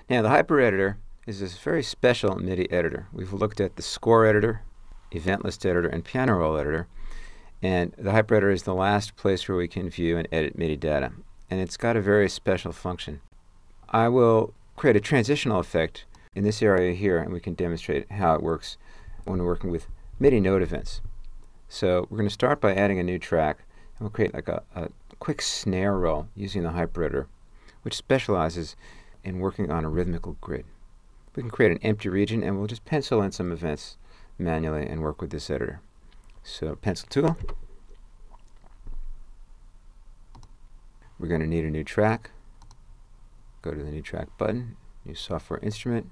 Now the Hyper Editor is this very special MIDI editor. We've looked at the score editor, event list editor, and piano roll editor. And the Hyper Editor is the last place where we can view and edit MIDI data. And it's got a very special function. I will create a transitional effect in this area here, and we can demonstrate how it works when we're working with MIDI note events. So we're going to start by adding a new track, and we'll create like a quick snare roll using the Hyper Editor, which specializes in working on a rhythmical grid. We can create an empty region, and we'll just pencil in some events manually and work with this editor. So pencil tool. We're going to need a new track. Go to the new track button, new software instrument.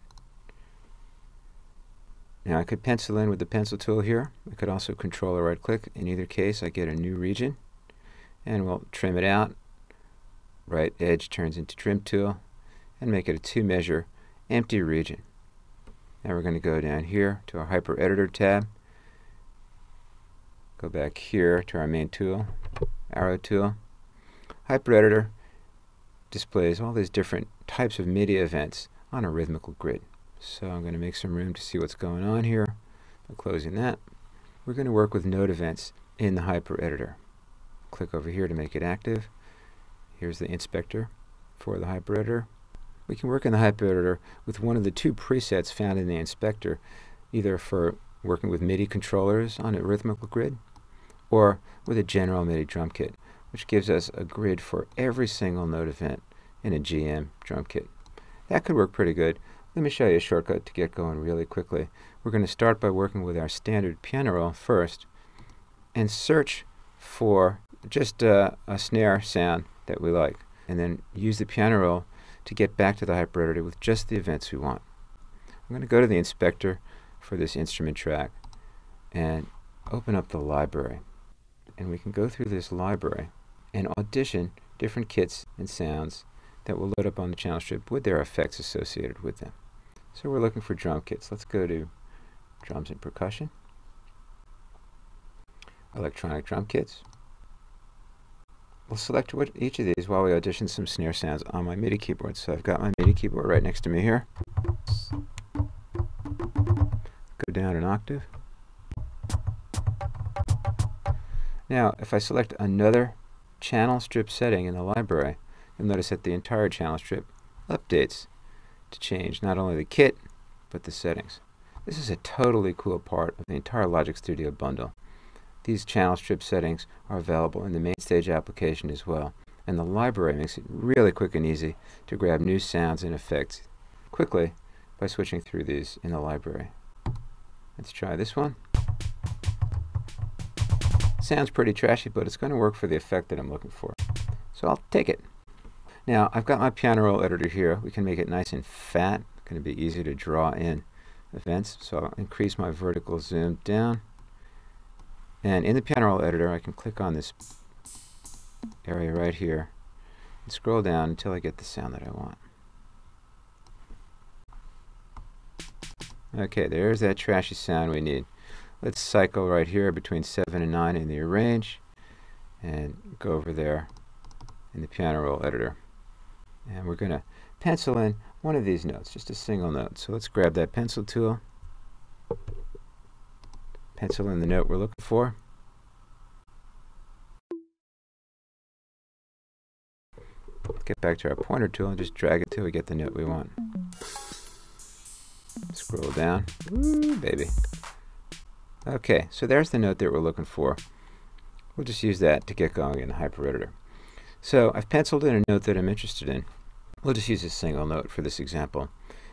Now I could pencil in with the pencil tool here. I could also control or right click. In either case I get a new region, and we'll trim it out. Right edge turns into trim tool and make it a 2-measure empty region. Now we're going to go down here to our Hyper Editor tab. Go back here to our main tool, arrow tool. Hyper Editor displays all these different types of MIDI events on a rhythmical grid. So I'm going to make some room to see what's going on here by closing that. We're going to work with note events in the Hyper Editor. Click over here to make it active. Here's the inspector for the Hyper Editor. We can work in the Hyper Editor with one of the 2 presets found in the inspector, either for working with MIDI controllers on a rhythmical grid, or with a general MIDI drum kit, which gives us a grid for every single note event in a GM drum kit. That could work pretty good. Let me show you a shortcut to get going really quickly. We're going to start by working with our standard piano roll first and search for just a snare sound that we like, and then use the piano roll to get back to the Hyper Editor with just the events we want. I'm going to go to the inspector for this instrument track and open up the library. And we can go through this library and audition different kits and sounds that will load up on the channel strip with their effects associated with them. So we're looking for drum kits. Let's go to drums and percussion, electronic drum kits. We'll select each of these while we audition some snare sounds on my MIDI keyboard. So I've got my MIDI keyboard right next to me here. Go down an octave. Now, if I select another channel strip setting in the library, you'll notice that the entire channel strip updates to change not only the kit, but the settings. This is a totally cool part of the entire Logic Studio bundle. These channel strip settings are available in the MainStage application as well, and the library makes it really quick and easy to grab new sounds and effects quickly by switching through these in the library. Let's try this one. Sounds pretty trashy, but it's going to work for the effect that I'm looking for. So I'll take it. Now I've got my piano roll editor here. We can make it nice and fat. It's going to be easy to draw in events. So I'll increase my vertical zoom down. And in the piano roll editor, I can click on this area right here and scroll down until I get the sound that I want. Okay, there's that trashy sound we need. Let's cycle right here between 7 and 9 in the arrange and go over there in the piano roll editor. And we're going to pencil in one of these notes, just a single note. So let's grab that pencil tool, pencil in the note we're looking for. Get back to our pointer tool and just drag it till we get the note we want. Scroll down. Ooh, baby. Okay, so there's the note that we're looking for. We'll just use that to get going in the Hyper Editor. So I've penciled in a note that I'm interested in. We'll just use a single note for this example.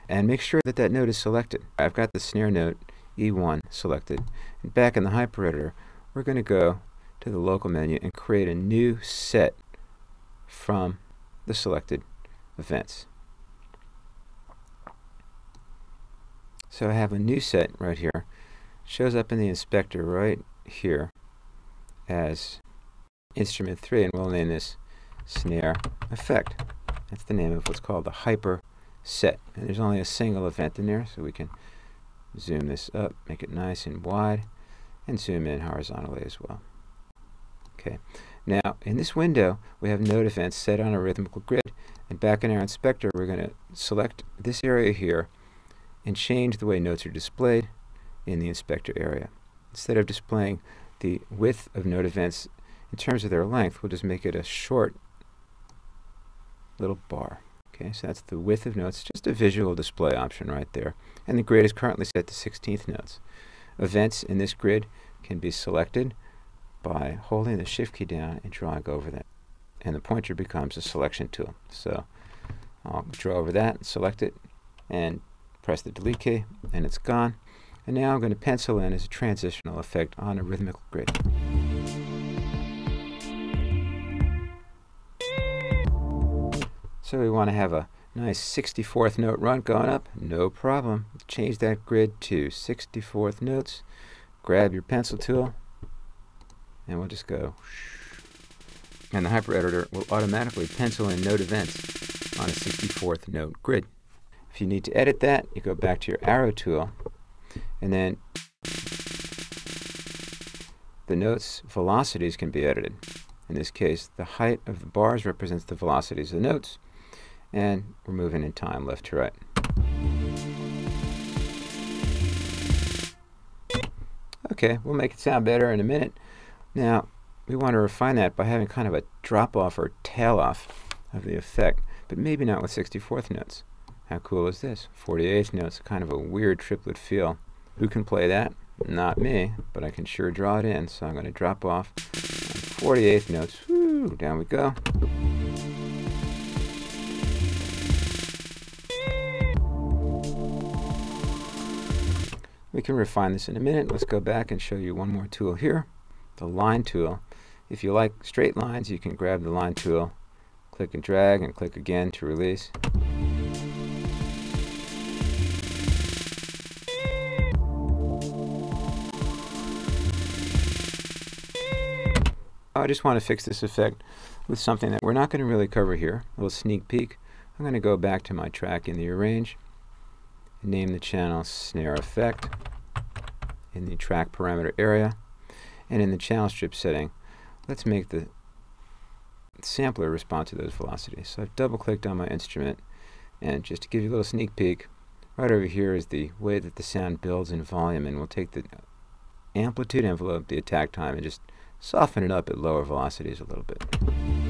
And make sure that that note is selected. I've got the snare note E1 selected. And back in the Hyper Editor, we're going to go to the local menu and create a new set from the selected events. So I have a new set right here. Shows up in the inspector right here as instrument 3, and we'll name this snare effect. That's the name of what's called the Hyper set. And there's only a single event in there, so we can zoom this up, make it nice and wide, and zoom in horizontally as well. Okay. Now, in this window, we have note events set on a rhythmical grid, And back in our inspector, we're going to select this area here and change the way notes are displayed in the inspector area. Instead of displaying the width of note events in terms of their length, we'll just make it a short little bar. Okay, so that's the width of notes, just a visual display option right there. And the grid is currently set to 16th notes. Events in this grid can be selected by holding the Shift key down and drawing over them. And the pointer becomes a selection tool. So I'll draw over that, select it, and press the Delete key, and it's gone. And now I'm going to pencil in as a transitional effect on a rhythmical grid. So we want to have a nice 64th note run going up. No problem. Change that grid to 64th notes. Grab your pencil tool, and we'll just go. And the hyper editor will automatically pencil in note events on a 64th note grid. If you need to edit that, you go back to your arrow tool, and then the notes' velocities can be edited. In this case, the height of the bars represents the velocities of the notes, and we're moving in time left to right. Okay, we'll make it sound better in a minute. Now, we want to refine that by having kind of a drop-off or tail-off of the effect, but maybe not with 64th notes. How cool is this? 48th notes, kind of a weird triplet feel. Who can play that? Not me, but I can sure draw it in. So I'm going to drop off 48th notes. Woo, down we go. We can refine this in a minute. Let's go back and show you one more tool here, the line tool. If you like straight lines, you can grab the line tool, click and drag, and click again to release. I just want to fix this effect with something that we're not going to really cover here, a little sneak peek. I'm going to go back to my track in the Arrange, and name the channel Snare Effect in the track parameter area, and in the channel strip setting, let's make the sampler respond to those velocities. So I've double-clicked on my instrument, and just to give you a little sneak peek, right over here is the way that the sound builds in volume, and we'll take the amplitude envelope, the attack time, and just soften it up at lower velocities a little bit.